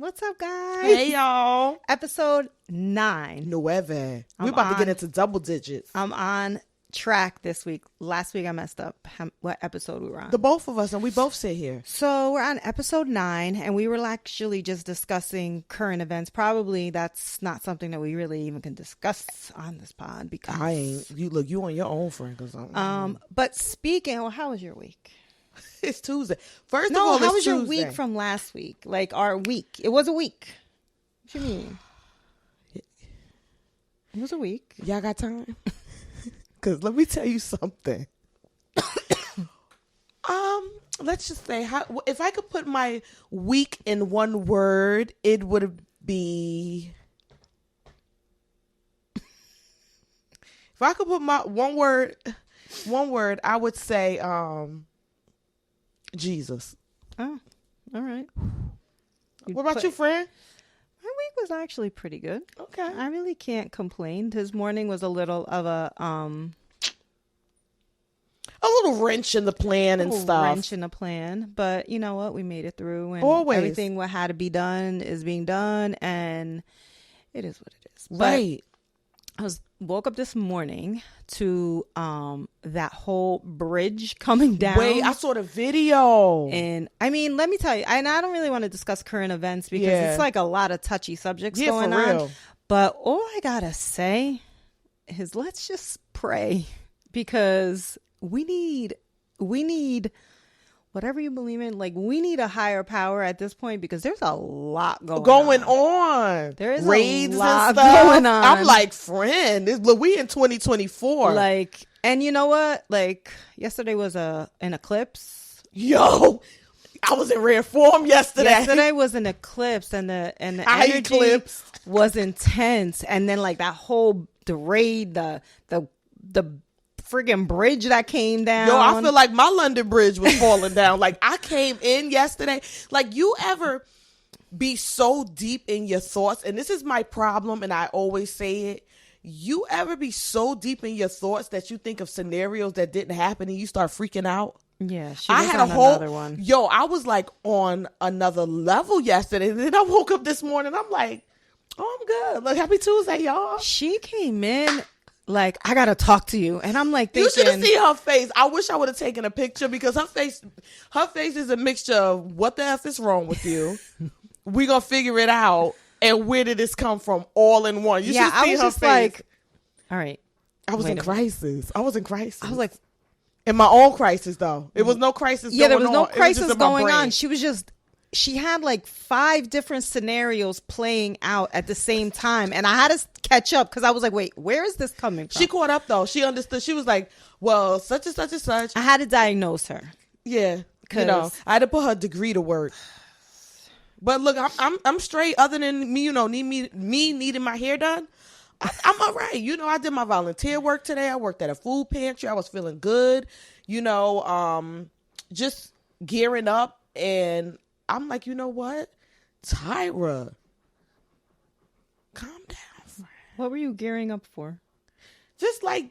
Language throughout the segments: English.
What's up, guys? Hey, y'all. Episode 9. 9. We're about to get into double digits. I'm on track this week. Last week I messed up what episode we were on. The both of us, and we both sit here. So we're on episode 9, and we were actually just discussing current events. Probably that's not something that we really even can discuss on this pod because I ain't. You on your own, friend. But speaking, well, how was your week? It's Tuesday. First of all, how was Tuesday. your week from last week? Like our week. It was a week. What you mean? It was a week. Y'all got time? Because let me tell you something. Let's just say, if I could put my week in one word, it would be. If I could put my one word, I would say Jesus. Oh, all right. What about you, friend? My week was actually pretty good. Okay. I really can't complain. This morning was a little of a little wrench in the plan and stuff. Wrench in the plan, but you know what? We made it through, and Always. Everything what had to be done is being done, and it is what it is. Right. But I woke up this morning to that whole bridge coming down. Wait, I saw the video. And I mean, let me tell you, and I don't really want to discuss current events because it's like a lot of touchy subjects going on. But all I gotta say is let's just pray, because we need whatever you believe in, like we need a higher power at this point, because there's a lot going on. There is raids a lot and stuff going on. I'm like, friend, we in 2024. Like, and you know what? Like yesterday was an eclipse. Yo, I was in rare form yesterday. Yesterday was an eclipse, and the energy was intense. And then like that whole raid, the friggin' bridge that came down. Yo, I feel like my London Bridge was falling down. Like I came in yesterday. Like, you ever be so deep in your thoughts? And this is my problem, and I always say it. You ever be so deep in your thoughts that you think of scenarios that didn't happen and you start freaking out? Yeah, I had another one. Yo, I was like on another level yesterday. And then I woke up this morning. I'm like, oh, I'm good. Look, happy Tuesday, y'all. She came in like, I gotta talk to you, and I'm like thinking, you should have seen her face. I wish I would have taken a picture, because her face is a mixture of what the F is wrong with you. We gonna figure it out, and where did this come from, all in one. You should see her face. Like, all right, I was in crisis. I was like, in my own crisis though. It was no crisis. Yeah, there was no crisis going on. She had like 5 different scenarios playing out at the same time. And I had to catch up, because I was like, wait, where is this coming from? She caught up though. She understood. She was like, well, such and such and such. I had to diagnose her. Yeah. I had to put her degree to work. But look, I'm straight, other than me, me needing my hair done. I'm all right. I did my volunteer work today. I worked at a food pantry. I was feeling good, just gearing up. And I'm like, you know what? Tyra, calm down, friend. What were you gearing up for? Just like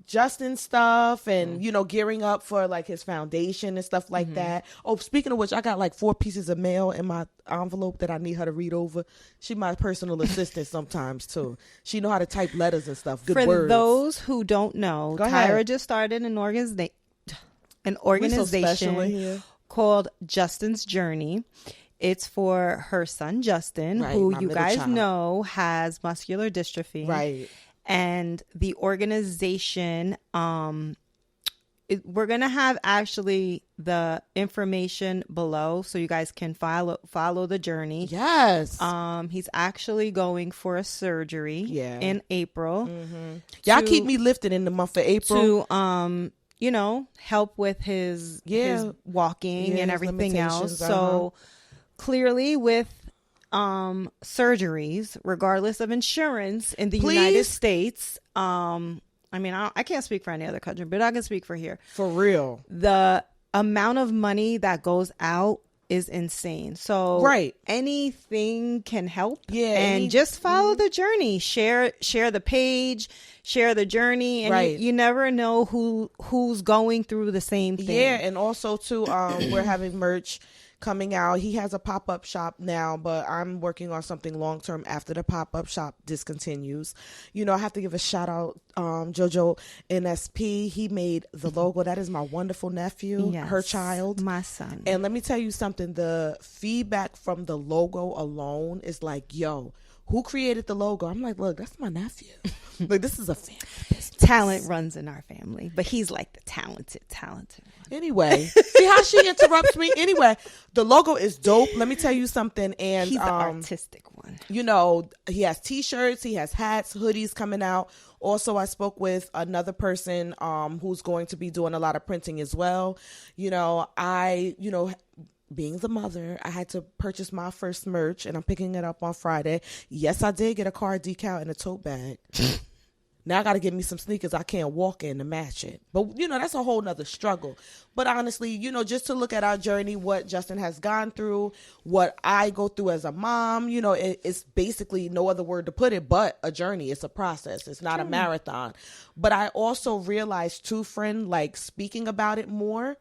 Justin stuff, and, gearing up for like his foundation and stuff like that. Oh, speaking of which, I got like 4 pieces of mail in my envelope that I need her to read over. She my personal assistant sometimes too. She know how to type letters and stuff. Good words. For those who don't know, Tyra just started an organization called Justin's Journey. It's for her son Justin, who you guys know has muscular dystrophy. Right. And the organization, we're going to have actually the information below so you guys can follow the journey. Yes. He's actually going for a surgery in April. Mm-hmm. Y'all keep me lifted in the month of April. To, help with his walking and everything else. So clearly with surgeries, regardless of insurance in the United States, I mean, I can't speak for any other country, but I can speak for here. For real. The amount of money that goes out is insane. So anything can help. Yeah. And just follow the journey. Share the page, share the journey. And you never know who's going through the same thing. Yeah. And also too, we're having merch coming out. He has a pop-up shop now, but I'm working on something long-term after the pop-up shop discontinues. You know, I have to give a shout out, Jojo NSP. He made the logo. That is my wonderful nephew, yes, her child. my son. And let me tell you something. The feedback from the logo alone is like, yo, who created the logo? I'm like, look, that's my nephew. Like, this is a family business. Talent runs in our family, but he's like the talented one. Anyway, see how she interrupts me? Anyway, the logo is dope. Let me tell you something. And he's the artistic one. You know, he has t-shirts, he has hats, hoodies coming out. Also, I spoke with another person who's going to be doing a lot of printing as well. You know, being the mother, I had to purchase my first merch, and I'm picking it up on Friday. Yes, I did get a car decal and a tote bag. Now I got to get me some sneakers I can't walk in to match it. But, you know, that's a whole nother struggle. But honestly, you know, just to look at our journey, what Justin has gone through, what I go through as a mom, you know, it's basically no other word to put it but a journey. It's a process. It's not a marathon. But I also realized too, friend, like speaking about it more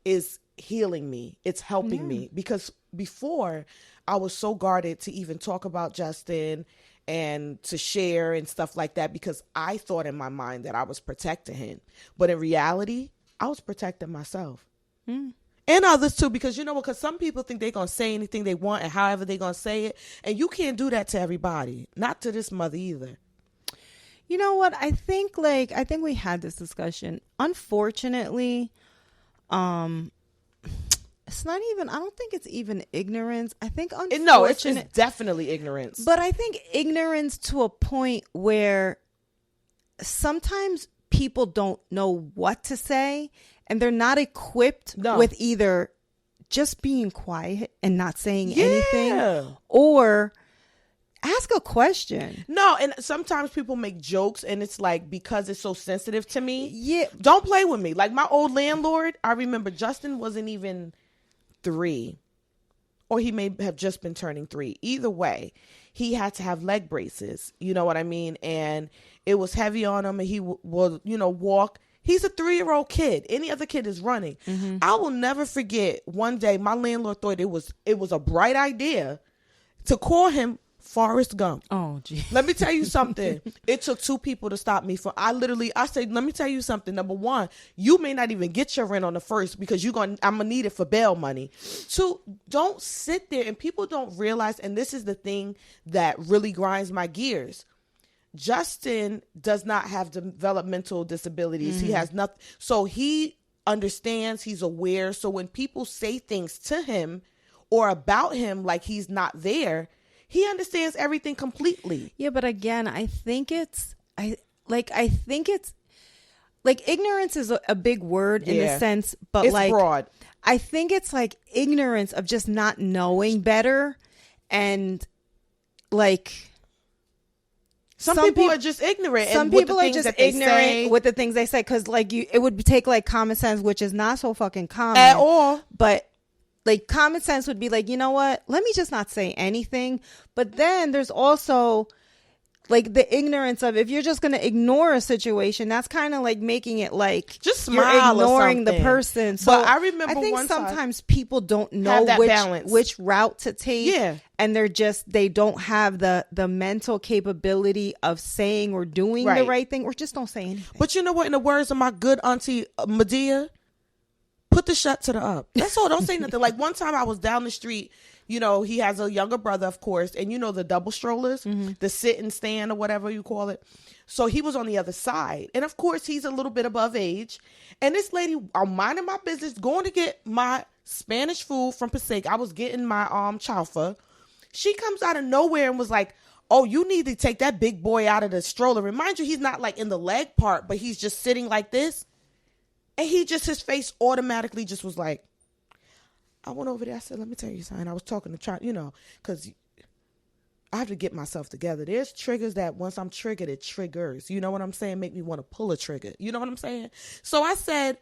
is healing me. It's helping me, because before I was so guarded to even talk about Justin and to share and stuff like that, because I thought in my mind that I was protecting him. But in reality, I was protecting myself. And others too, because you know what, because some people think they're going to say anything they want and however they're going to say it. And you can't do that to everybody. Not to this mother either. You know what? I think we had this discussion. Unfortunately, it's not even, I don't think it's even ignorance. I think unfortunate. No, it's definitely ignorance. But I think ignorance to a point where sometimes people don't know what to say, and they're not equipped with either just being quiet and not saying anything, or ask a question. No, and sometimes people make jokes, and it's like, because it's so sensitive to me. Yeah. Don't play with me. Like my old landlord, I remember Justin wasn't even 3, or he may have just been turning 3. Either way, he had to have leg braces. You know what I mean? And it was heavy on him, and he will, you know, walk. He's a 3-year-old kid. Any other kid is running. I will never forget one day my landlord thought it was a bright idea to call him Forrest Gump. Oh, gee. Let me tell you something. It took 2 people to stop me from. I said, let me tell you something. Number 1, you may not even get your rent on the 1st because I'm gonna need it for bail money. 2, don't sit there, and people don't realize. And this is the thing that really grinds my gears. Justin does not have developmental disabilities. He has nothing. So he understands. He's aware. So when people say things to him or about him like he's not there, he understands everything completely. Yeah, but again, I think it's like ignorance is a big word in the sense, but it's like broad. I think it's like ignorance of just not knowing better, and like some people are just ignorant. Some people are just ignorant with the things they say, because like it would take like common sense, which is not so fucking common at all, but. Like common sense would be like, you know what? Let me just not say anything. But then there's also like the ignorance of, if you're just going to ignore a situation, that's kind of like making it like just smile, you're ignoring the person. So but I remember, I think sometimes people don't know which route to take. Yeah. And they don't have the mental capability of saying or doing the right thing, or just don't say anything. But you know what? In the words of my good auntie Medea, put the shut to the up. That's all. Don't say nothing. Like one time I was down the street, you know, he has a younger brother, of course, and you know the double strollers, the sit and stand or whatever you call it. So he was on the other side. And of course, he's a little bit above age. And this lady, I'm minding my business, going to get my Spanish food from Passaic. I was getting my chaufa. She comes out of nowhere and was like, oh, you need to take that big boy out of the stroller. Remind you, he's not like in the leg part, but he's just sitting like this. And his face automatically just was like, I went over there. I said, let me tell you something. I was talking to Charlie, you know, because I have to get myself together. There's triggers that once I'm triggered, it triggers. You know what I'm saying? Make me want to pull a trigger. You know what I'm saying? So I said,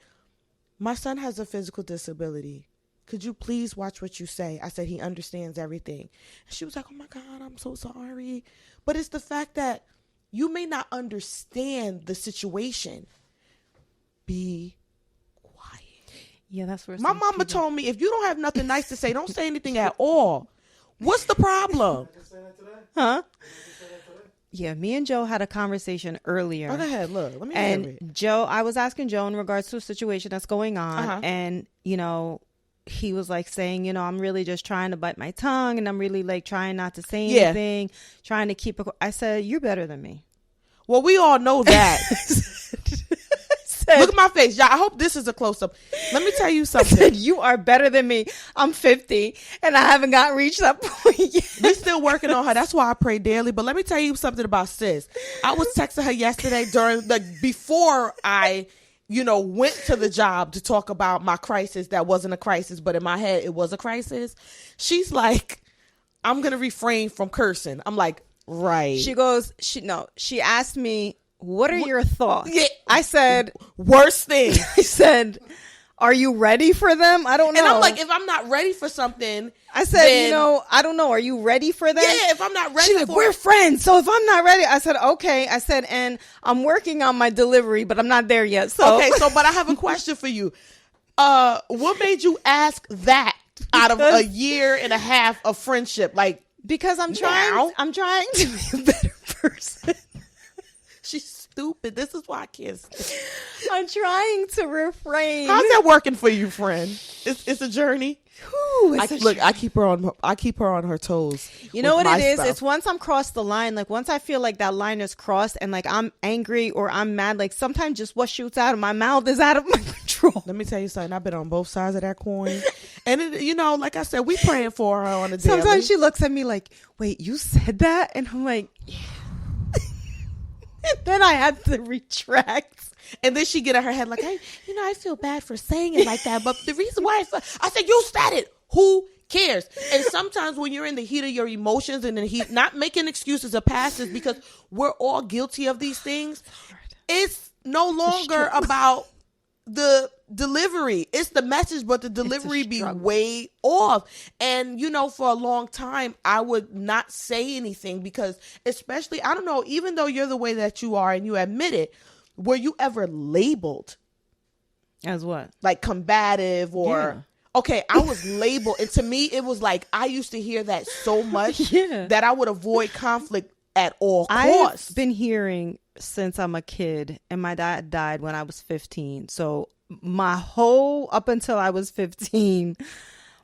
my son has a physical disability. Could you please watch what you say? I said, he understands everything. And she was like, oh my God, I'm so sorry. But it's the fact that you may not understand the situation. Be Yeah, that's where my mama told me, if you don't have nothing nice to say, don't say anything at all. What's the problem? Huh? Yeah, me and Joe had a conversation earlier. Go ahead, look. Let me hear it. Joe, I was asking Joe in regards to a situation that's going on, and you know, he was like saying, you know, I'm really just trying to bite my tongue, and I'm really like trying not to say anything, trying to keep it. I said, you're better than me. Well, we all know that. Look at my face. Y'all, I hope this is a close-up. Let me tell you something. I said, you are better than me. I'm 50 and I haven't reached that point yet. We're still working on her. That's why I pray daily. But let me tell you something about sis. I was texting her yesterday before I, went to the job to talk about my crisis that wasn't a crisis, but in my head it was a crisis. She's like, I'm going to refrain from cursing. I'm like, right. She goes, she asked me, what are your thoughts? Yeah. I said, worst thing. I said, are you ready for them? I don't know. And I'm like, if I'm not ready for something, I said, I don't know. Are you ready for them? Yeah, if I'm not ready She's like, we're friends. So if I'm not ready, I said, okay. I said, and I'm working on my delivery, but I'm not there yet. So okay, but I have a question for you. What made you ask that out of a year and a half of friendship? Like, because I'm trying to be a better person. She's stupid. This is why I can't. I'm trying to refrain. How's that working for you, friend? It's a journey. I keep her on her toes. You know what it is? It's once I'm crossed the line, like once I feel like that line is crossed and like I'm angry or I'm mad, like sometimes just what shoots out of my mouth is out of my control. Let me tell you something. I've been on both sides of that coin. And like I said, we praying for her on a daily. Sometimes she looks at me like, wait, you said that? And I'm like, yeah. And then I had to retract. And then she get in her head like, hey, I feel bad for saying it like that. But the reason why I said, you said it. Who cares? And sometimes when you're in the heat of your emotions and not making excuses or passes, because we're all guilty of these things. It's no longer about the delivery. It's the message, but the delivery be way off. And for a long time I would not say anything because, especially, I don't know, even though you're the way that you are and you admit it, were you ever labeled as what? Like combative or okay, I was labeled, and to me it was like I used to hear that so much that I would avoid conflict at all costs. I've been hearing since I'm a kid, and my dad died when I was 15. So my whole up until I was 15,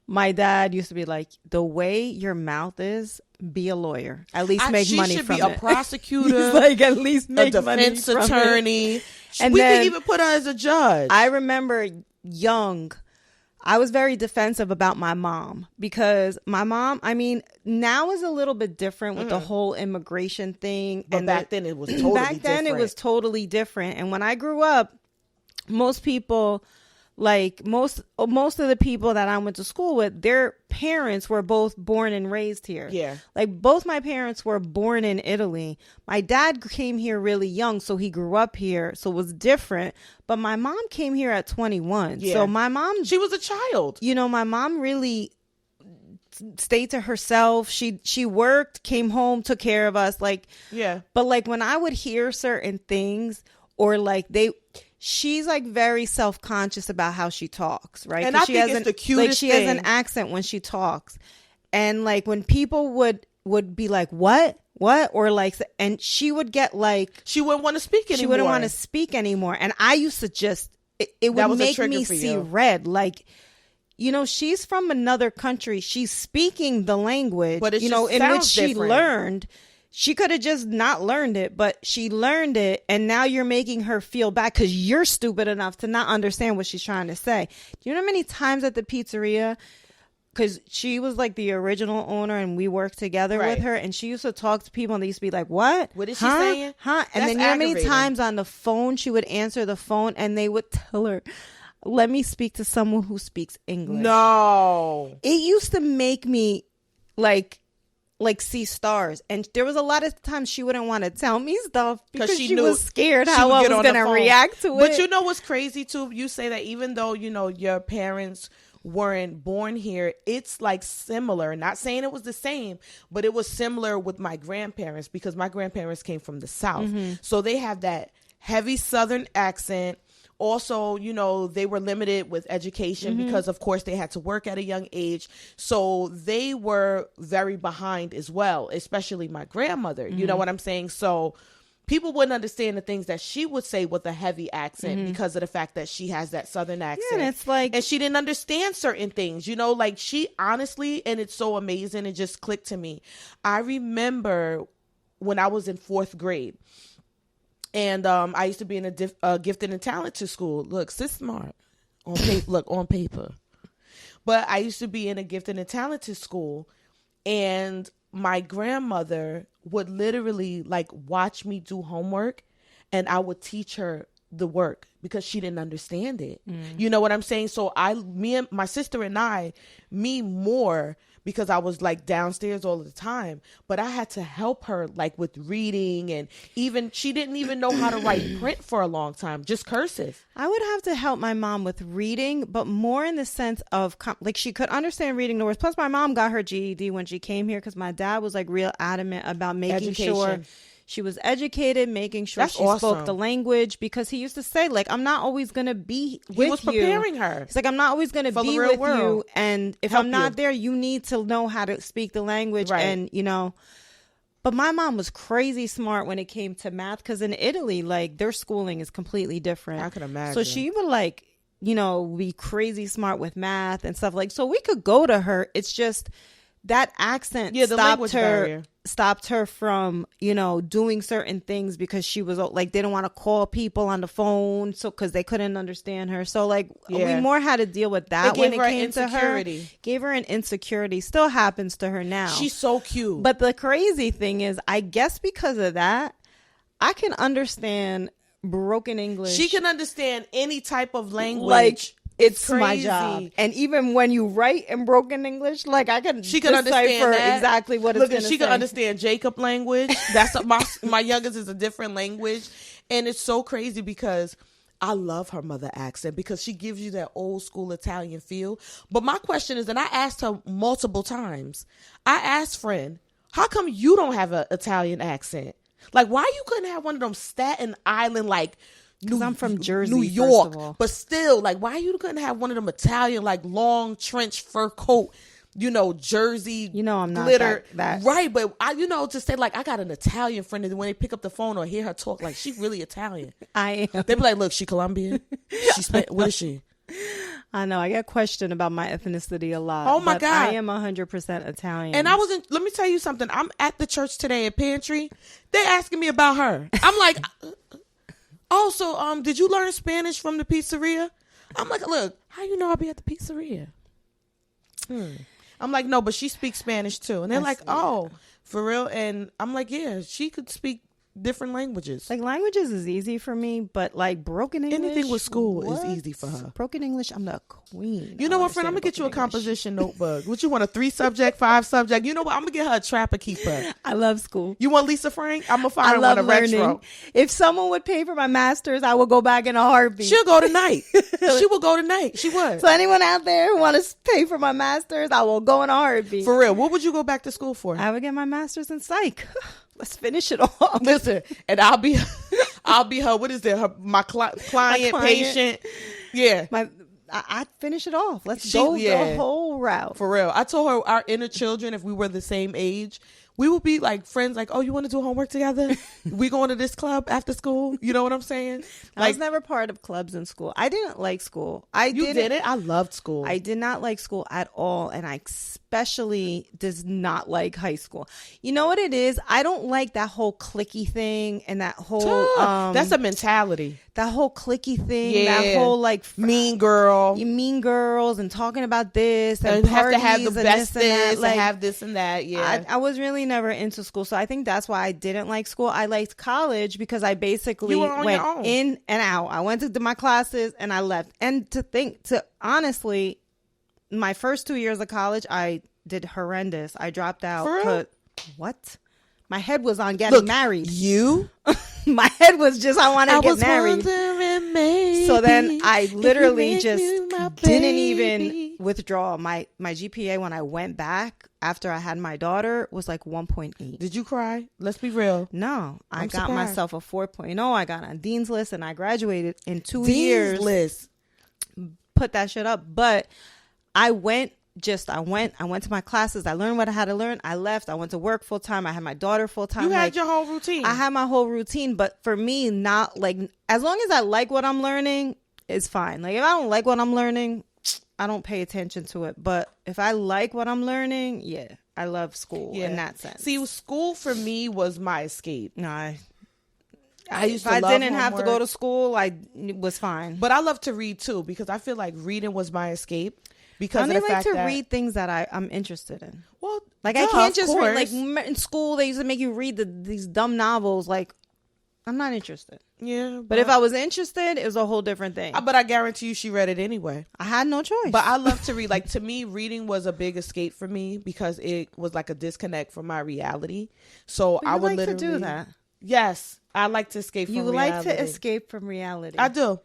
my dad used to be like, the way your mouth is, be a lawyer. At least make money from it. She should be a prosecutor. Like, at least make a money defense attorney. And we can even put her as a judge. I remember young, I was very defensive about my mom because my mom, now is a little bit different with the whole immigration thing. But back then it was totally different. Back then it was totally different. And when I grew up, most people, like most of the people that I went to school with, their parents were both born and raised here. Yeah. Like both my parents were born in Italy. My dad came here really young, so he grew up here. So it was different. But my mom came here at 21. Yeah. So my mom, she was a child. My mom really stayed to herself. She worked, came home, took care of us. Like, yeah. But like when I would hear certain things or like she's like very self-conscious about how she talks, right? And I think it's the cutest thing. She has an accent when she talks. And like when people would be like, what? Or like, and she would get like, she wouldn't want to speak anymore. She wouldn't want to speak anymore. And I used to just, it would make me see red. Like, she's from another country. She's speaking the language, but in which she learned. She could have just not learned it, but she learned it. And now you're making her feel bad because you're stupid enough to not understand what she's trying to say. Do you know how many times at the pizzeria, because she was like the original owner and we worked together with her, and she used to talk to people and they used to be like, what? What is she saying? Huh? And then you know how many times on the phone she would answer the phone and they would tell her, let me speak to someone who speaks English. No. It used to make me like see stars. And there was a lot of times she wouldn't want to tell me stuff because she was scared how I was going to react to it. But you know what's crazy too? You say that even though, your parents weren't born here, it's like similar. Not saying it was the same, but it was similar with my grandparents because my grandparents came from the South. Mm-hmm. So they have that heavy Southern accent, Also, you know, they were limited with education because, of course, they had to work at a young age. So they were very behind as well, especially my grandmother. You know what I'm saying? So people wouldn't understand the things that she would say with a heavy accent because of the fact that she has that Southern accent. Yeah, and it's like, and she didn't understand certain things, you know, like she honestly, and it's so amazing. It just clicked to me. I remember when I was in 4th grade, and I used to be in a gifted and talented school. Look, sis smart on paper. Look, on paper. But I used to be in a gifted and talented school, and my grandmother would literally like watch me do homework, and I would teach her the work because she didn't understand it. You know what I'm saying? So me and my sister and me more because I was like downstairs all the time, but I had to help her like with reading, and even she didn't even know how to write print for a long time, just cursive. I would have to help my mom with reading, but more in the sense of like she could understand reading the words. Plus my mom got her GED when she came here because my dad was like real adamant about making sure she was educated, making sure she spoke the language, because he used to say, like, I'm not always going to be with you. He was preparing her. He's like, I'm not always going to be with you. And if I'm not there, you need to know how to speak the language. Right. And, you know, but my mom was crazy smart when it came to math, because in Italy, like, their schooling is completely different. I can imagine. So she would, like, you know, be crazy smart with math and stuff. Like, so we could go to her. It's just that accent stopped her from, you know, doing certain things because she was like, they didn't want to call people on the phone, so because they couldn't understand her. So like we more had to deal with that when it came to her. Gave her an insecurity. Still happens to her now. She's so cute. But the crazy thing is, I guess because of that, I can understand broken English. She can understand any type of language. Like, it's my job. And even when you write in broken English, like she can understand exactly what it's going to say. She can understand Jacob language. That's my youngest is a different language. And it's so crazy because I love her mother accent because she gives you that old school Italian feel. But my question is, and I asked her multiple times, I asked friend, how come you don't have an Italian accent? Like, why you couldn't have one of them Staten Island, like, because I'm from Jersey, New York, but still, like, why you couldn't have one of them Italian, like, long trench fur coat, you know, Jersey, you know, I'm not glitter, that. Right? But I, you know, to say like I got an Italian friend, and when they pick up the phone or hear her talk, like, she really Italian. I am. They be like, look, she Colombian. What is she? I know. I get questioned about my ethnicity a lot. Oh my God. I am 100% Italian. And let me tell you something. I'm at the church today at Pantry. They asking me about her. I'm like, oh, so did you learn Spanish from the pizzeria? I'm like, look, how you know I'll be at the pizzeria? I'm like, no, but she speaks Spanish too. And they're like, oh, for real? And I'm like, yeah, she could speak different languages. Like, languages is easy for me, but like broken English, anything with school is easy for her. Broken English, I'm the queen. You know what, friend? I'm gonna get you a composition notebook. What you want, a 3-subject, 5-subject? You know what? I'm gonna get her a Trapper Keeper. I love school. You want Lisa Frank? I'm gonna find one a retro. If someone would pay for my master's, I would go back in a heartbeat. She'll go tonight. She will go tonight. She would. So anyone out there who want to pay for my master's, I will go in a heartbeat. For real. What would you go back to school for? I would get my master's in psych. Let's finish it off. Listen, and I'll be her. What is it? My client, patient. Yeah. I'd finish it off. Let's go the whole route. For real. I told her our inner children, if we were the same age, we would be like friends. Like, oh, you want to do homework together? We going to this club after school? You know what I'm saying? I was never part of clubs in school. I didn't like school. You didn't? I loved school. I did not like school at all. And I especially does not like high school. You know what it is? I don't like that whole cliquey thing and that whole... that's a mentality. That whole cliquey thing. Yeah. That whole like... Mean girl. You mean girls and talking about this and have to have the best this and have this and that. Yeah. I was really never into school. So I think that's why I didn't like school. I liked college because I basically went in and out. I went to do my classes and I left. And honestly, my first 2 years of college, I did horrendous. I dropped out. For real? What? My head was on getting married. You? My head was just, I wanted to get married. So then I literally just didn't even withdraw. My GPA when I went back after I had my daughter was like 1.8. Did you cry? Let's be real. No, I got myself a 4.0. I got on Dean's List and I graduated in 2 Dean's years. List. Put that shit up. But I went to my classes. I learned what I had to learn. I left. I went to work full time. I had my daughter full time. You had your whole routine. I had my whole routine. But for me, not like, as long as I like what I'm learning, it's fine. Like if I don't like what I'm learning, I don't pay attention to it. But if I like what I'm learning, yeah, I love school in that sense. See, school for me was my escape. No, I used if to I love didn't homework. have to go to school, I was fine. But I love to read too, because I feel like reading was my escape. Because I only of the like fact to that, read things that I'm interested in. Well, like I can't just read, like in school they used to make you read these dumb novels. Like I'm not interested. Yeah, but if I was interested, it was a whole different thing. But I guarantee you, she read it anyway. I had no choice. But I love to read. Like to me, reading was a big escape for me because it was like a disconnect from my reality. So I would literally do that. Yes, I like to escape from reality. You like to escape from reality. I do.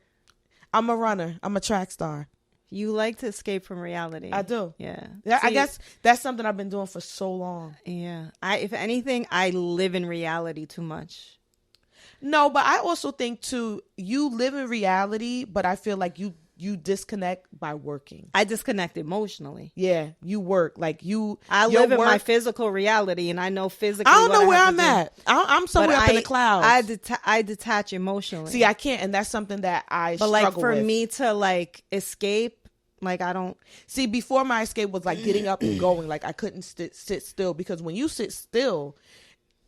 I'm a runner. I'm a track star. You like to escape from reality. I do. Yeah. I guess that's something I've been doing for so long. Yeah. If anything, I live in reality too much. No, but I also think too, you live in reality, but I feel like you disconnect by working. I disconnect emotionally. Yeah, you work like you. I live in my physical reality, and I know physically. I don't know where I'm at. I'm somewhere up in the clouds. I detach emotionally. See, I can't, and that's something that I. But struggle like for with. me to like escape, like I don't see. Before my escape was like getting up and going. Like I couldn't sit still, because when you sit still,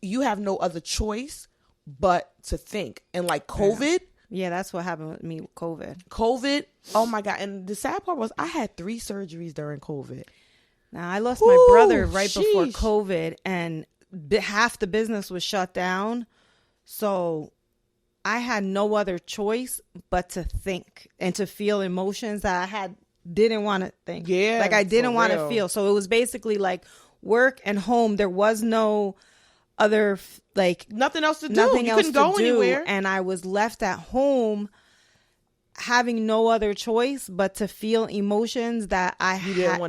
you have no other choice but to think. And like COVID. Yeah, that's what happened with me with COVID. Oh my God. And the sad part was I had 3 surgeries during COVID. Now I lost my brother right before COVID, and half the business was shut down. So I had no other choice but to think and to feel emotions that I didn't want to think. Yeah. Like I didn't want to feel. So it was basically like work and home. There was no other, like nothing else to do. Nothing else couldn't go anywhere. And I was left at home having no other choice but to feel emotions that I didn't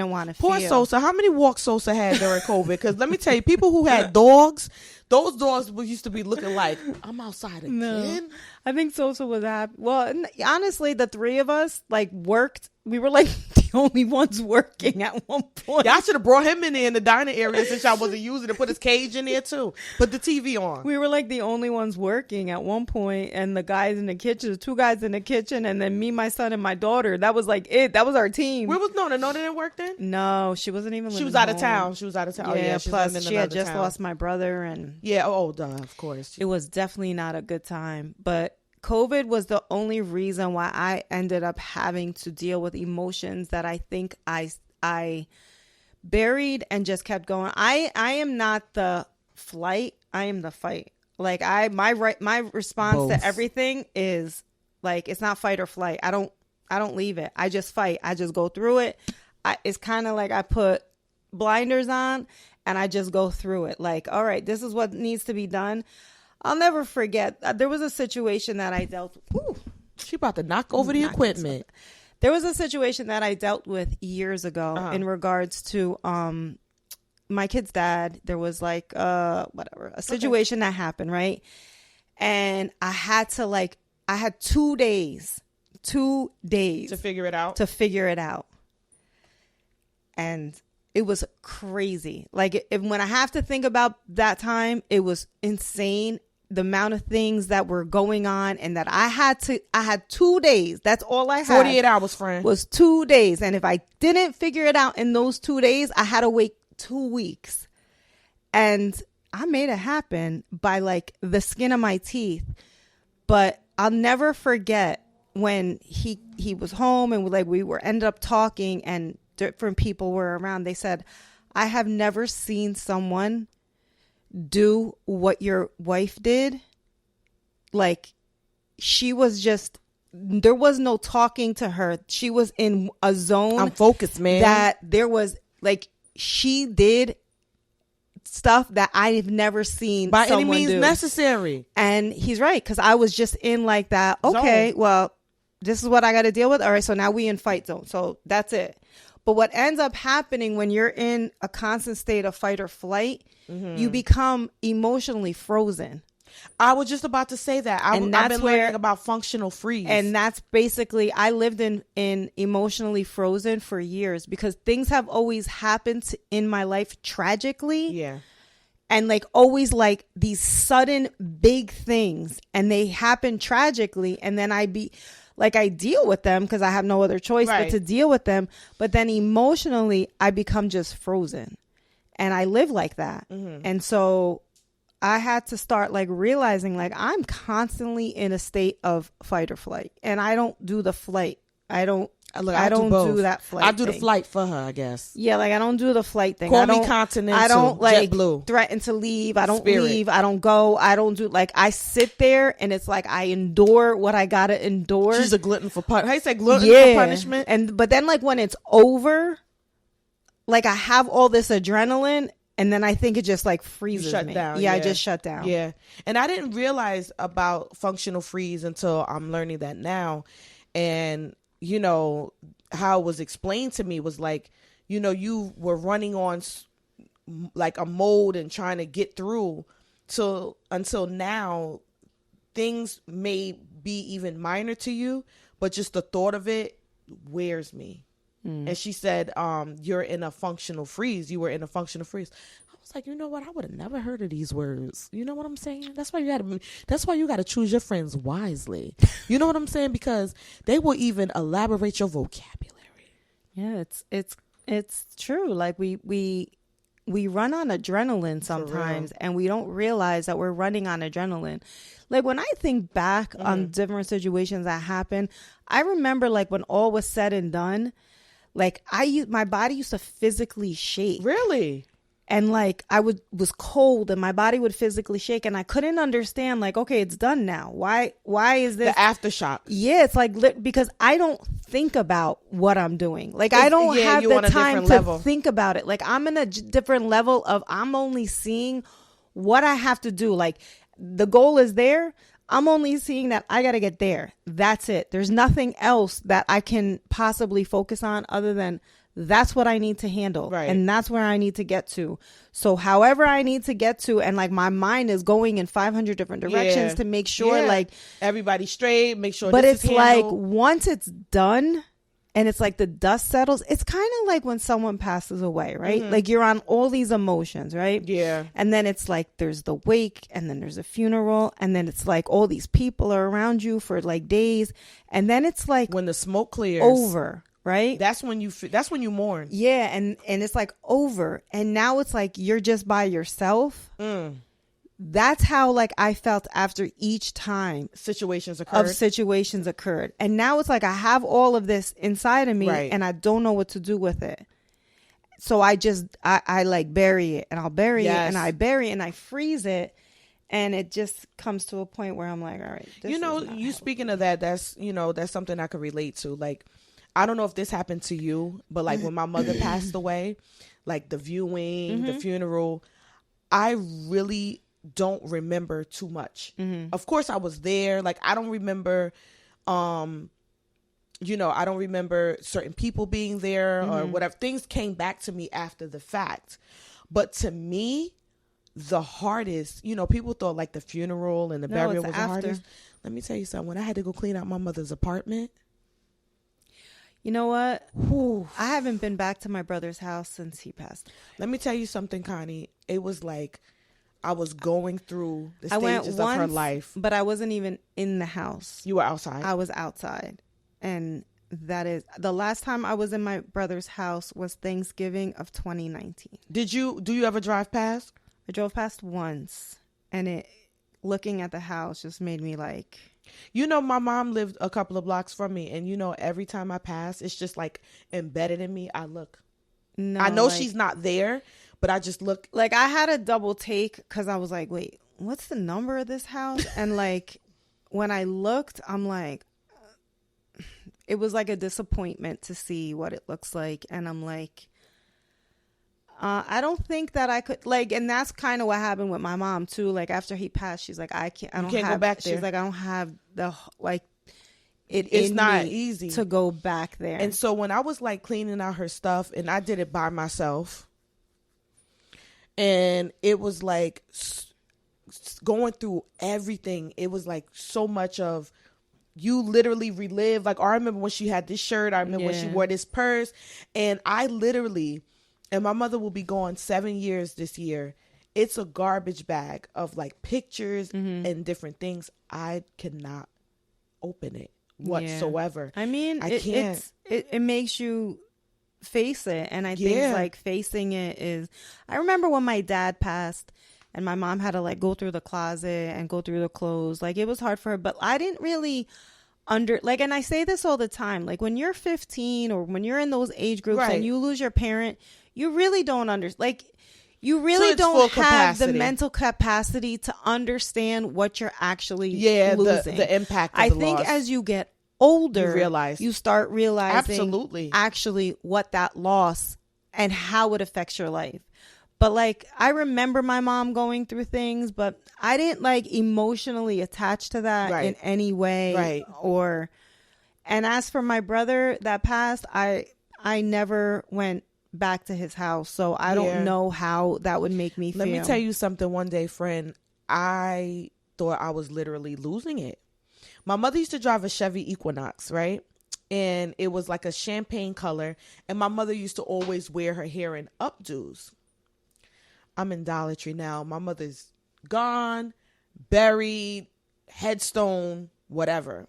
want to feel. Poor Sosa. How many walks Sosa had during COVID? Because let me tell you, people who had dogs, those dogs used to be looking like, I'm outside again. No, I think Sosa was happy. Well, honestly, the 3 of us like worked. We were like the only ones working at one point. Y'all should have brought him in there in the dining area since y'all wasn't using it. Put his cage in there too. Put the TV on. We were like the only ones working at one point, and the guys in the kitchen, the 2 guys in the kitchen, and then me, my son, and my daughter. That was like it. That was our team. Where was Nona? Nona didn't work then? No, she wasn't even living She was out home. of town. She was out of town. Yeah, plus she had just lost my brother, and duh, of course. It was definitely not a good time. But COVID was the only reason why I ended up having to deal with emotions that I think I buried and just kept going. I am not the flight. I am the fight. Like my response to everything is like, it's not fight or flight. I don't leave it. I just fight. I just go through it. It's kind of like I put blinders on and I just go through it. Like, all right, this is what needs to be done. I'll never forget. There was a situation that I dealt with. She about to knock over the equipment. There was a situation that I dealt with years ago in regards to my kid's dad. There was like a situation that happened, right? And I had 2 days to figure it out. And it was crazy. Like when I have to think about that time, it was insane. The amount of things that were going on, and that I had 2 days. That's all I had. 48 hours, friend. Was 2 days. And if I didn't figure it out in those 2 days, I had to wait 2 weeks. And I made it happen by like the skin of my teeth. But I'll never forget when he was home and we ended up talking, and different people were around. They said, I have never seen someone do what your wife did. Like, she was just, there was no talking to her. She was in a zone. I'm focused, man. That there was like, she did stuff that I've never seen by someone any means do. Necessary. And he's right, because I was just in like that. Okay, well, this is what I got to deal with. All right, so now we in fight zone. So that's it. But what ends up happening when you're in a constant state of fight or flight, you become emotionally frozen. I was just about to say that. I've been learning about functional freeze. And that's basically, I lived in emotionally frozen for years because things have always happened in my life tragically. Yeah. And like always like these sudden big things, and they happen tragically. And then I deal with them because I have no other choice but to deal with them. But then emotionally, I become just frozen, and I live like that. And so I had to start like realizing like I'm constantly in a state of fight or flight, and I don't do the flight. I don't do that flight. I do the flight for her, I guess. Yeah, like I don't do the flight thing. Call me continental. I don't like JetBlue. Threaten to leave. I don't leave. I don't go. I don't do like I sit there and it's like I endure what I gotta endure. She's a glutton for punishment. How you say glutton for punishment? But then like when it's over, like I have all this adrenaline. And then I think it just like freezes me. Down. Yeah, I just shut down. Yeah. And I didn't realize about functional freeze until I'm learning that now. And, you know, how it was explained to me was like, you know, you were running on like a mode and trying to get through until now things may be even minor to you, but just the thought of it wears me. And she said, you're in a functional freeze. You were in a functional freeze. I was like, you know what? I would have never heard of these words. You know what I'm saying? That's why you got to choose your friends wisely. You know what I'm saying? Because they will even elaborate your vocabulary. Yeah, it's true. Like we run on adrenaline sometimes, and we don't realize that we're running on adrenaline. Like when I think back on different situations that happened, I remember like when all was said and done, like my body used to physically shake. Really? And like I was cold and my body would physically shake, and I couldn't understand like, okay, it's done now. Why is this? The aftershock. Yeah, it's like because I don't think about what I'm doing. Like I don't have the time to think about it. Like I'm in a different level of I'm only seeing what I have to do. Like the goal is there. I'm only seeing that I got to get there. That's it. There's nothing else that I can possibly focus on other than that's what I need to handle. Right. And that's where I need to get to. So however I need to get to, and like my mind is going in 500 different directions to make sure like everybody's straight, make sure but this it's is like handled. Once it's done and it's like the dust settles, it's kind of like when someone passes away, right? Like you're on all these emotions, right? Yeah. And then it's like there's the wake, and then there's a funeral, and then it's like all these people are around you for like days, and then it's like when the smoke clears over, right? That's when you mourn. Yeah, and it's like over, and now it's like you're just by yourself. That's how like I felt after each time situations occurred. And now it's like I have all of this inside of me, and I don't know what to do with it. So I like bury it, and I'll bury it, and I bury it, and I freeze it, and it just comes to a point where I'm like, all right. You speaking of that, that's something I could relate to. Like, I don't know if this happened to you, but like when my mother passed away, like the viewing, the funeral, I really don't remember too much. Of course I was there. Like I don't remember I don't remember certain people being there or whatever. Things came back to me after the fact. But to me, the hardest, people thought like the funeral and the burial was the hardest. Let me tell you something. When I had to go clean out my mother's apartment. You know what? Whew, I haven't been back to my brother's house since he passed. Let me tell you something, Connie. It was like I was going through the stages of her life. But I wasn't even in the house. You were outside? I was outside. And that is the last time I was in my brother's house was Thanksgiving of 2019. Do you ever drive past? I drove past once, and looking at the house just made me like, my mom lived a couple of blocks from me, and every time I pass, it's just like embedded in me. I look. No, I know like, she's not there, but I just look. Like I had a double take because I was like, wait, what's the number of this house? And like when I looked, I'm like, it was like a disappointment to see what it looks like. And I'm like, I don't think that I could like, and that's kind of what happened with my mom too. Like after he passed, she's like, I don't go back there. She's like, I don't have it's not easy to go back there. And so when I was like cleaning out her stuff, and I did it by myself, and it was like going through everything. It was like so much of, you literally relive. Like, I remember when she had this shirt. I remember when she wore this purse. And I literally, and my mother will be gone 7 years this year. It's a garbage bag of like pictures and different things. I cannot open it whatsoever. I mean, I can't. It makes you face it. And I think like facing it is, I remember when my dad passed and my mom had to like go through the closet and go through the clothes. Like, it was hard for her, but I didn't really and I say this all the time, like when you're 15 or when you're in those age groups and you lose your parent, you really don't understand. Like, you really don't have the mental capacity to understand what you're actually losing. The impact of I the think loss. As you get older, you start realizing actually what that loss and how it affects your life. But like, I remember my mom going through things, but I didn't like emotionally attach to that in any way. And as for my brother that passed, I never went back to his house, so I don't know how that would make me feel. Let me tell you something. One day, friend, I thought I was literally losing it. My mother used to drive a Chevy Equinox, right? And it was like a champagne color. And my mother used to always wear her hair in updos. I'm in Dollar Tree now. My mother's gone, buried, headstone, whatever.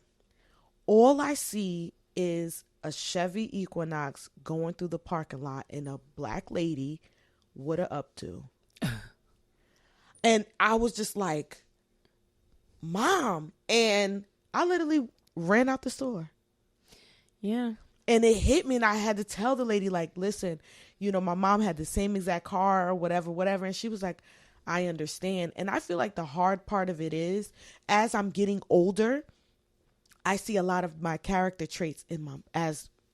All I see is a Chevy Equinox going through the parking lot and a black lady with an updo. And I was just like, Mom. And I literally ran out the store. Yeah. And it hit me, and I had to tell the lady, like, listen, you know, my mom had the same exact car or whatever. And she was like, I understand. And I feel like the hard part of it is, as I'm getting older, I see a lot of my character traits in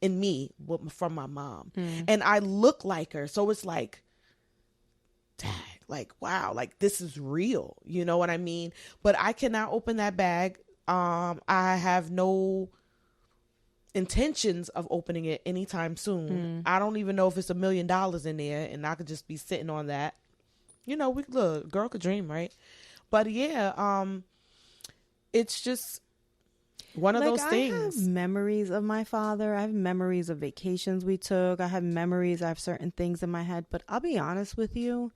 me from my mom. And I look like her. So it's like, dang, like, wow, like this is real. You know what I mean? But I cannot open that bag. I have no intentions of opening it anytime soon. I don't even know if it's $1 million in there, and I could just be sitting on that. You know, look, girl could dream, right? But yeah, it's just one of those things. I have memories of my father. I have memories of vacations we took. I have certain things in my head, but I'll be honest with you,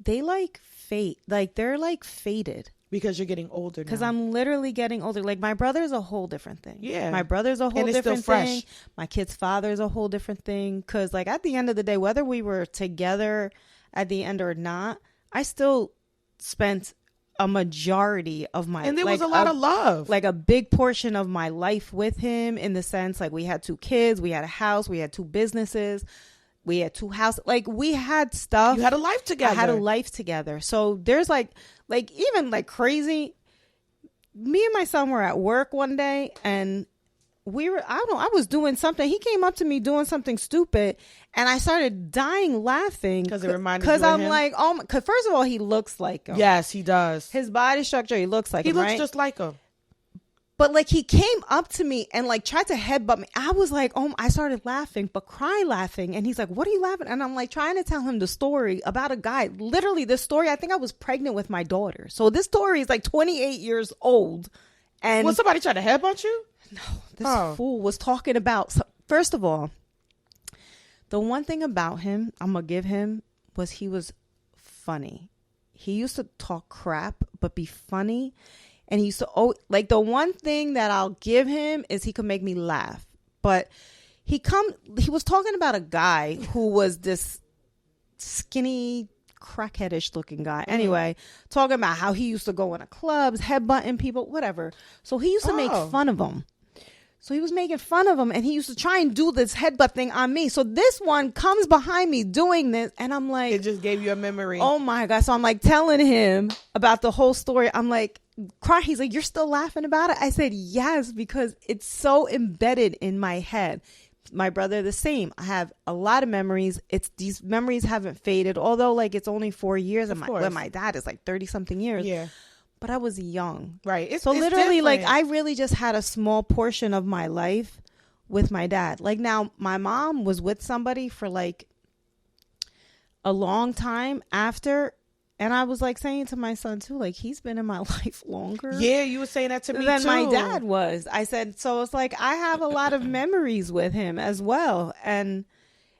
they like fate. Like, they're like fated. Because you're getting older now. Because I'm literally getting older. Like, my brother's a whole different thing. Yeah. My brother's a whole different thing. My kid's father's a whole different thing. Because, like, at the end of the day, whether we were together at the end or not, I still spent a majority of my... And there was a lot of love. Like, a big portion of my life with him, in the sense, like, we had 2 kids, we had a house, we had 2 businesses, we had 2 houses. Like, we had stuff. You had a life together. I had a life together. So there's like even like crazy. Me and my son were at work one day, and I was doing something. He came up to me doing something stupid, and I started dying laughing because it reminded you of him. Because I'm like, oh, because first of all, he looks like him. Yes, he does. His body structure, he looks like him. He looks just like him. But like, he came up to me and like tried to headbutt me. I was like, oh, I started laughing, but cry laughing. And he's like, what are you laughing? And I'm like trying to tell him the story about a guy. Literally, this story, I think I was pregnant with my daughter. So this story is like 28 years old. And was somebody trying to headbutt you? No, this fool was talking about, first of all, the one thing about him I'm going to give him was he was funny. He used to talk crap, but be funny. And he used to, like, the one thing that I'll give him is he could make me laugh. But he was talking about a guy who was this skinny, crackheadish looking guy. Anyway, talking about how he used to go into clubs, headbutting people, whatever. So he used to make fun of him. So he was making fun of him, and he used to try and do this headbutt thing on me. So this one comes behind me doing this, and I'm like... It just gave you a memory. Oh, my God. So I'm like telling him about the whole story. I'm like, cry. He's like, you're still laughing about it? I said, yes, because it's so embedded in my head. My brother, the same. I have a lot of memories. These memories haven't faded, although like it's only 4 years, and my dad is like 30 something years. Yeah. but I was young. Right. So literally, like, I really just had a small portion of my life with my dad. Like, now my mom was with somebody for like a long time after. And I was like saying to my son too, like, he's been in my life longer. Yeah, you were saying that to me than too. my dad was. I said, so it's like I have a lot of memories with him as well. And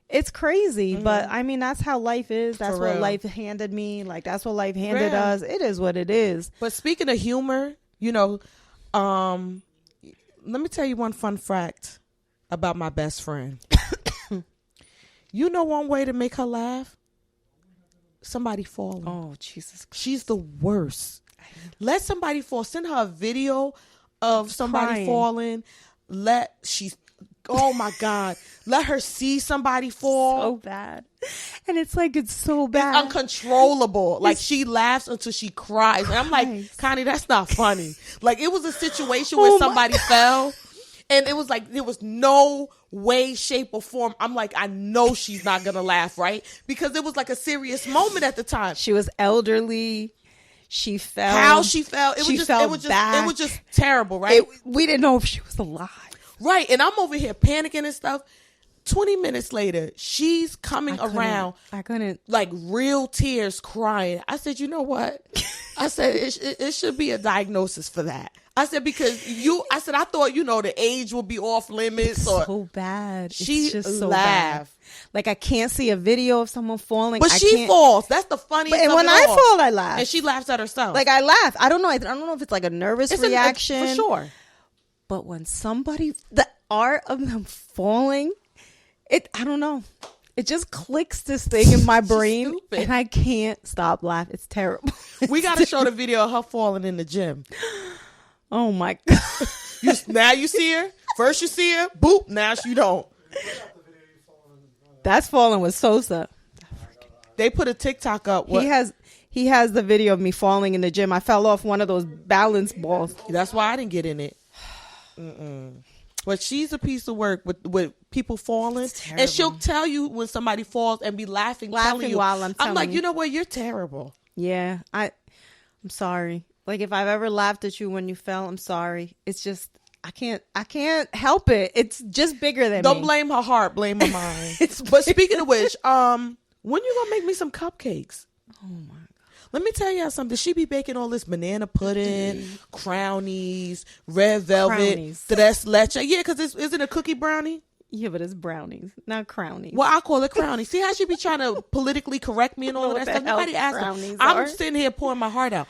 it's crazy, but I mean, that's how life is. That's what life handed me. Like, that's what life handed us. It is what it is. But speaking of humor, you know, let me tell you one fun fact about my best friend. You know one way to make her laugh? Somebody falling. Oh, Jesus Christ. She's the worst. Let somebody fall. Send her a video of somebody falling. Oh my God. Let her see somebody fall. So bad. And it's like, it's so bad. It's uncontrollable. Like, she laughs until she cries. And I'm like, Connie, that's not funny. Like, it was a situation where somebody fell. And it was like, there was no way, shape, or form. I'm like, I know she's not going to laugh, right? Because it was like a serious moment at the time. She was elderly. She fell. How she fell. It was just terrible, right? We didn't know if she was alive. Right. And I'm over here panicking and stuff. 20 minutes later, she's coming around. I couldn't. Like, real tears, crying. I said, you know what? I said, it should be a diagnosis for that. I said, because I thought, you know, the age will be off limits. It's or so bad. She it's just so laughed. Bad. Like, I can't see a video of someone falling. But she falls. That's the funniest. And when I fall, I laugh. And she laughs at herself. Like, I laugh. I don't know if it's like a nervous reaction. For sure. But when the art of them falling, I don't know. It just clicks this thing in my brain, and I can't stop laughing. It's terrible. We got to show the video of her falling in the gym. Oh my God. Now you see her. First you see her. Boop. Now you don't. That's falling with Sosa. They put a TikTok up. He has the video of me falling in the gym. I fell off one of those balance balls. That's why I didn't get in it. But she's a piece of work with people falling, and she'll tell you when somebody falls and be laughing while I'm like, you. you know what, you're terrible. Yeah, I'm sorry. Like, if I've ever laughed at you when you fell, I'm sorry. It's just I can't help it. It's just bigger than me. Don't blame her heart, blame her mind. But speaking of which, when you gonna make me some cupcakes? Oh my. Let me tell y'all something. She be baking all this banana pudding, crownies, red velvet, tres leche. Yeah, because isn't it a cookie brownie? Yeah, but it's brownies, not crownies. Well, I call it crownies. See how she be trying to politically correct me and all of that stuff? Nobody asked her. I'm sitting here pouring my heart out.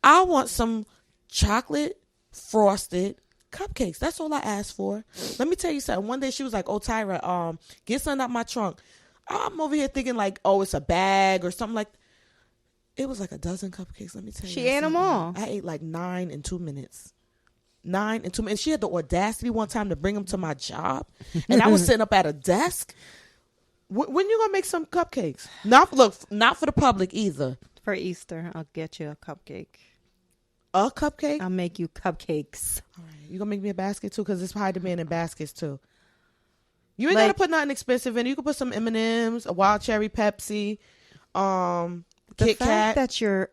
I want some chocolate frosted cupcakes. That's all I asked for. Let me tell you something. One day she was like, oh, Tyra, get something out my trunk. I'm over here thinking like, oh, it's a bag or something like that. It was like a dozen cupcakes. Let me tell you. She ate them all. I ate like 9 in 2 minutes. 9 in 2 minutes. She had the audacity one time to bring them to my job. And I was sitting up at a desk. When you going to make some cupcakes? Not for the public either. For Easter, I'll get you a cupcake. A cupcake? I'll make you cupcakes. All right. You going to make me a basket too? Because it's high demand in baskets too. You ain't got to put nothing expensive in. You can put some M&Ms, a wild cherry Pepsi, the Kit fact Kat. that you're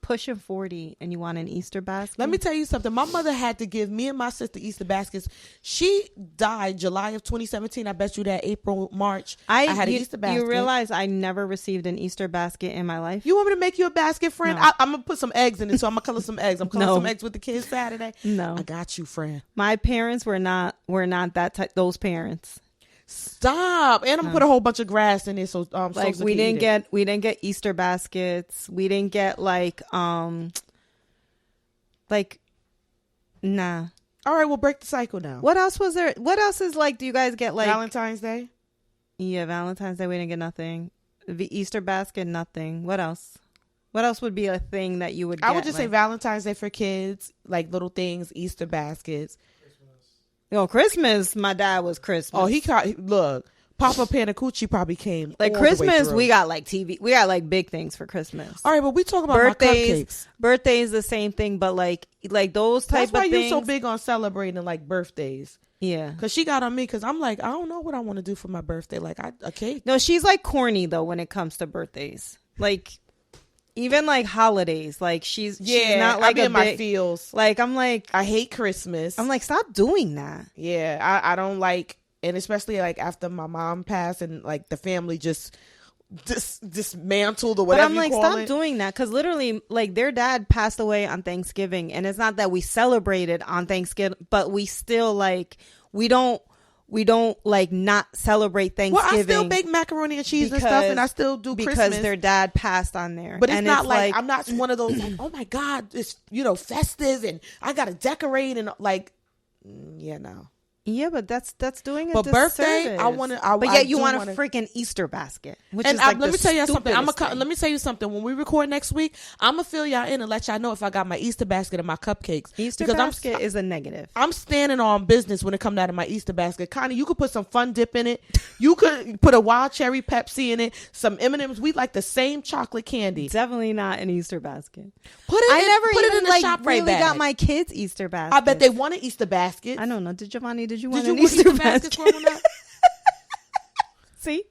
pushing 40 and you want an Easter basket. Let me tell you something. My mother had to give me and my sister Easter baskets. She died July of 2017. I bet you that April, March, I had an Easter basket. You realize I never received an Easter basket in my life? You want me to make you a basket, friend? No. I'm going to put some eggs in it, so I'm going to color some eggs. I'm coloring some eggs with the kids Saturday. No. I got you, friend. My parents were not that type, those parents. Stop. And I'm gonna put a whole bunch of grass in it, so like we didn't get Easter baskets. We didn't get like nah. All right, we'll break the cycle now. What else was there? What else is like? Do you guys get like Valentine's Day? Yeah, Valentine's Day. We didn't get nothing. The Easter basket, nothing. What else? What else would be a thing that you would get? I would just say Valentine's Day for kids, like little things, Easter baskets. Christmas, my dad was Christmas. Oh, look, Papa Panacucci probably came. Like Christmas, we got like TV. We got like big things for Christmas. All right, but we talk about birthdays. My cupcakes. Birthdays, the same thing, but like those type of things. That's why you're so big on celebrating like birthdays. Yeah, because she got on me because I'm like, I don't know what I want to do for my birthday. Like a cake. No, she's like corny though when it comes to birthdays. Like Even like holidays, like she's not I like be in my feels. Like I'm like, I hate Christmas. I'm like, stop doing that. Yeah, I don't like, and especially like after my mom passed and like the family just dismantled or whatever. But I'm like, stop doing that, because literally, like their dad passed away on Thanksgiving, and it's not that we celebrated on Thanksgiving, but we still like we don't like not celebrate Thanksgiving. Well, I still bake macaroni and cheese and stuff, and I still do because Christmas. Their dad passed on there. But it's not like I'm not one of those like, oh my God, it's festive and I gotta decorate and like, no. Yeah, but that's doing it. But birthday, I want to. But yet you want a freaking Easter basket, which is like let me tell you something. Let me tell you something. When we record next week, I'm gonna fill y'all in and let y'all know if I got my Easter basket and my cupcakes. Easter basket is a negative. I'm standing on business when it comes out of my Easter basket. Connie, you could put some Fun Dip in it. You could put a wild cherry Pepsi in it. Some M&Ms. We like the same chocolate candy. Definitely not an Easter basket. Put it in the shop right back. Got my kids Easter basket. I bet they want an Easter basket. I don't know. Did Giovanni? Did you want an Easter basket growing up? See,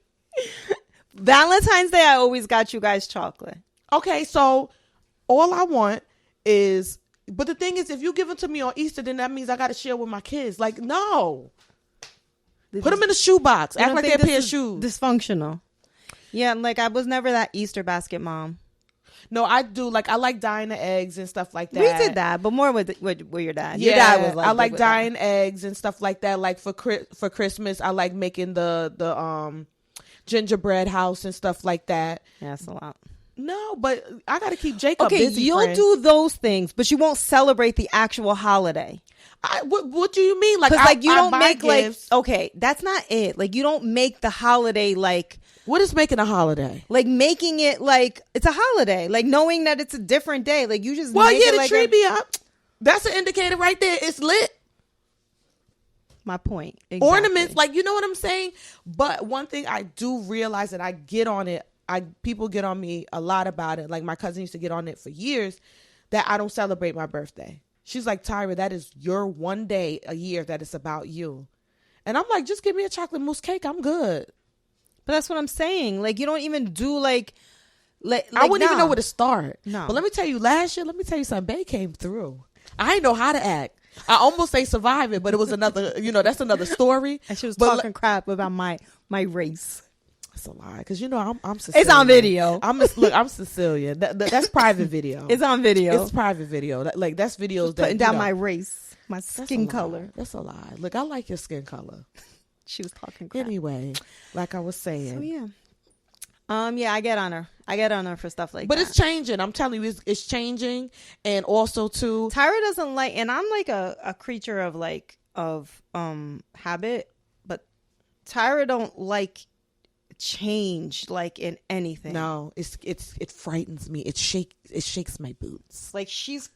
Valentine's Day, I always got you guys chocolate. Okay, so all I want is, but the thing is, if you give them to me on Easter, then that means I got to share with my kids. Like, no, put them in a shoebox. Act like they're a pair of shoes. Dysfunctional. Yeah, like I was never that Easter basket mom. No, I do. Like, I like dyeing the eggs and stuff like that. We did that, but more with your dad. Yeah, your dad was like, I like dyeing eggs and stuff like that. Like for Christmas, I like making the gingerbread house and stuff like that. Yeah, that's a lot. No, but I got to keep Jacob busy. Okay, you'll do those things, but you won't celebrate the actual holiday. What do you mean? Like, you don't make gifts. Like, okay, that's not it. Like, you don't make the holiday like. What is making a holiday? Like making it like it's a holiday. Like knowing that it's a different day. Like you just make it the like tree be up. That's an indicator right there. It's lit. My point. Exactly. Ornaments, like, you know what I'm saying? But one thing I do realize, and I get on it, people get on me a lot about it. Like my cousin used to get on it for years, that I don't celebrate my birthday. She's like, Tyra, that is your one day a year that it's about you. And I'm like, just give me a chocolate mousse cake. I'm good. But that's what I'm saying. Like, you don't even do like I wouldn't even know where to start. No. But let me tell you, last year, something. Bae came through. I didn't know how to act. I almost say survive it, but it was another, that's another story. And she was talking crap about my race. That's a lie, because I'm Sicilian. It's on video. I'm Sicilian. That's private video. It's on video. It's private video. That's videos that putting down my race, my skin color. That's a lie. Look, I like your skin color. She was talking crap. Anyway, like I was saying. So yeah. I get on her. For stuff like that. But it's changing. I'm telling you, it's changing. And also too, Tyra doesn't like, and I'm like a creature of habit, but Tyra don't like change like in anything. No, it frightens me. It shakes my boots. Like she's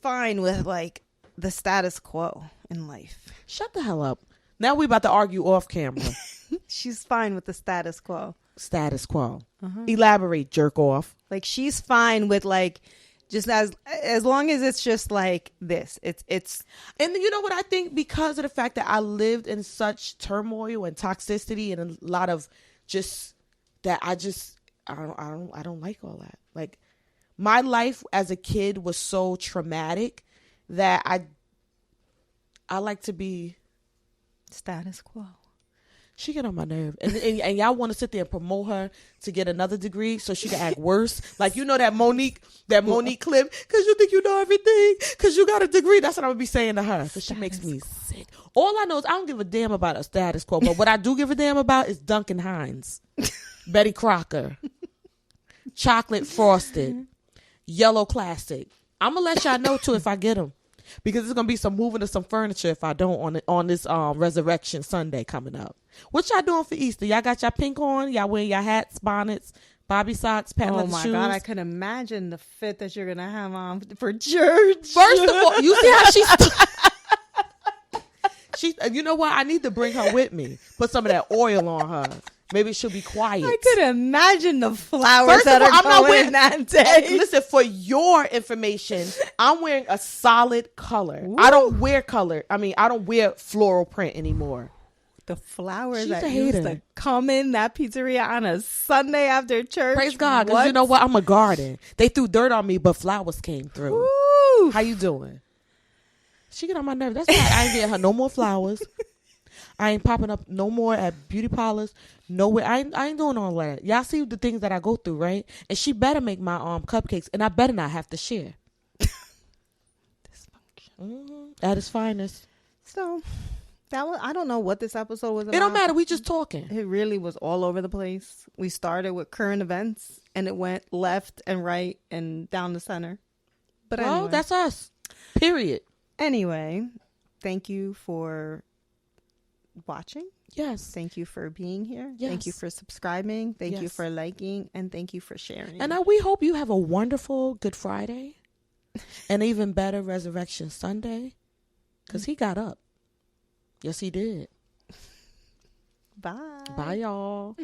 fine with like the status quo in life. Shut the hell up. Now we about to argue off camera. She's fine with the status quo. Status quo. Uh-huh. Elaborate, jerk off. Like she's fine with like just as long as it's just like this. It's and you know what I think, because of the fact that I lived in such turmoil and toxicity and a lot of just that I don't like all that. Like my life as a kid was so traumatic that I like to be status quo. She get on my nerve, and y'all want to sit there and promote her to get another degree so she can act worse. Like, that Monique clip, because you think you know everything, because you got a degree. That's what I would be saying to her. Because she makes me sick. All I know is I don't give a damn about a status quo, but what I do give a damn about is Duncan Hines, Betty Crocker, chocolate frosted, yellow classic. I'm gonna let y'all know too if I get them. Because it's going to be some moving of some furniture if I don't on this Resurrection Sunday coming up. What y'all doing for Easter? Y'all got y'all pink on? Y'all wearing your hats, bonnets, bobby socks, patent leather shoes? Oh, my God. I can imagine the fit that you're going to have on for church. First of all, you see how she's... You know what? I need to bring her with me. Put some of that oil on her. Maybe she'll be quiet. I could imagine the flowers that are going that day. Listen, for your information, I'm wearing a solid color. Ooh. I don't wear color. I mean, I don't wear floral print anymore. The flowers that used to come in that pizzeria on a Sunday after church. Praise God, because you know what? I'm a garden. They threw dirt on me, but flowers came through. Woo. How you doing? She get on my nerves. That's why I ain't getting her no more flowers. I ain't popping up no more at beauty parlors. Nowhere. I ain't doing all that. Y'all see the things that I go through, right? And she better make my cupcakes, and I better not have to share. Dysfunction. At its finest. So that was, I don't know what this episode was about. It don't matter. We just talking. It really was all over the place. We started with current events, and it went left and right and down the center. But anyway, that's us. Period. Anyway, thank you for watching. Yes. Thank you for being here. Yes. Thank you for subscribing. Thank you for liking. And thank you for sharing. And we hope you have a wonderful Good Friday and even better Resurrection Sunday, because he got up. Yes, he did. Bye. Bye, y'all.